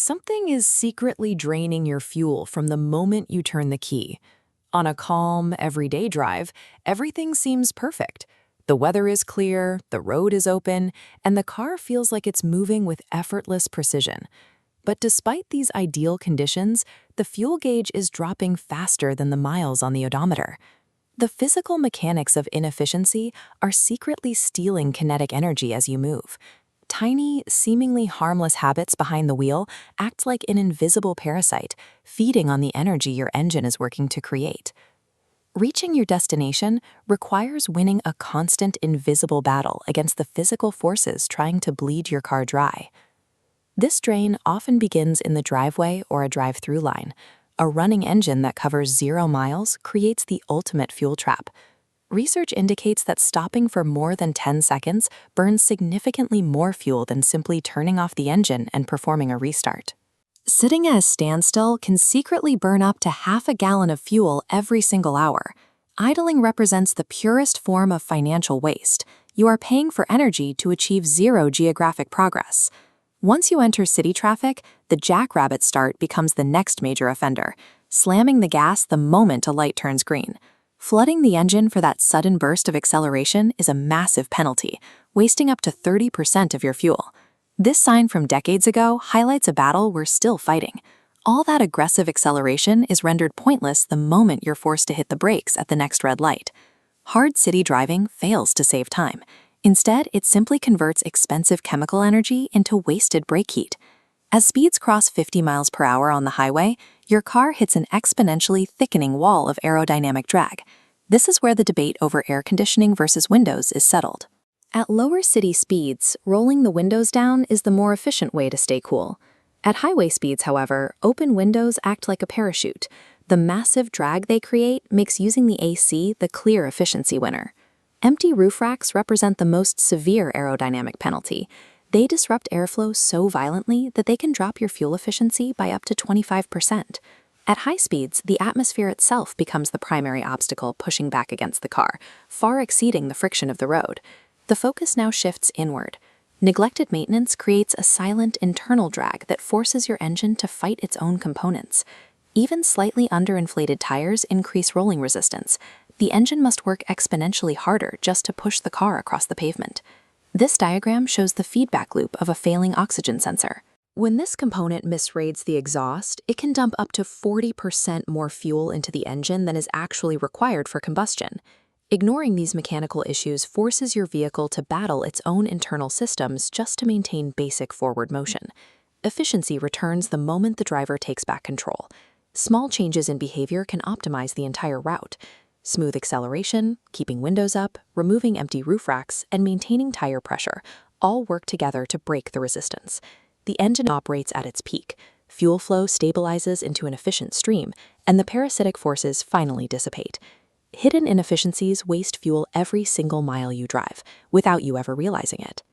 Something is secretly draining your fuel from the moment you turn the key. On a calm, everyday drive, everything seems perfect. The weather is clear, the road is open, and the car feels like it's moving with effortless precision. But despite these ideal conditions, the fuel gauge is dropping faster than the miles on the odometer. The physical mechanics of inefficiency are secretly stealing kinetic energy as you move. Tiny, seemingly harmless habits behind the wheel act like an invisible parasite, feeding on the energy your engine is working to create. Reaching your destination requires winning a constant, invisible battle against the physical forces trying to bleed your car dry. This drain often begins in the driveway or a drive-through line. A running engine that covers 0 miles creates the ultimate fuel trap. Research indicates that stopping for more than 10 seconds burns significantly more fuel than simply turning off the engine and performing a restart. Sitting at a standstill can secretly burn up to half a gallon of fuel every single hour. Idling represents the purest form of financial waste. You are paying for energy to achieve zero geographic progress. Once you enter city traffic, the jackrabbit start becomes the next major offender, slamming the gas the moment a light turns green. Flooding the engine for that sudden burst of acceleration is a massive penalty, wasting up to 30% of your fuel. This sign from decades ago highlights a battle we're still fighting. All that aggressive acceleration is rendered pointless the moment you're forced to hit the brakes at the next red light. Hard city driving fails to save time. Instead, it simply converts expensive chemical energy into wasted brake heat. As speeds cross 50 miles per hour on the highway, your car hits an exponentially thickening wall of aerodynamic drag. This is where the debate over air conditioning versus windows is settled. At lower city speeds, rolling the windows down is the more efficient way to stay cool. At highway speeds, however, open windows act like a parachute. The massive drag they create makes using the AC the clear efficiency winner. Empty roof racks represent the most severe aerodynamic penalty. They disrupt airflow so violently that they can drop your fuel efficiency by up to 25%. At high speeds, the atmosphere itself becomes the primary obstacle pushing back against the car, far exceeding the friction of the road. The focus now shifts inward. Neglected maintenance creates a silent internal drag that forces your engine to fight its own components. Even slightly underinflated tires increase rolling resistance. The engine must work exponentially harder just to push the car across the pavement. This diagram shows the feedback loop of a failing oxygen sensor. When this component misreads the exhaust, it can dump up to 40% more fuel into the engine than is actually required for combustion. Ignoring these mechanical issues forces your vehicle to battle its own internal systems just to maintain basic forward motion. Efficiency returns the moment the driver takes back control. Small changes in behavior can optimize the entire route. Smooth acceleration, keeping windows up, removing empty roof racks, and maintaining tire pressure all work together to break the resistance. The engine operates at its peak, fuel flow stabilizes into an efficient stream, and the parasitic forces finally dissipate. Hidden inefficiencies waste fuel every single mile you drive, without you ever realizing it.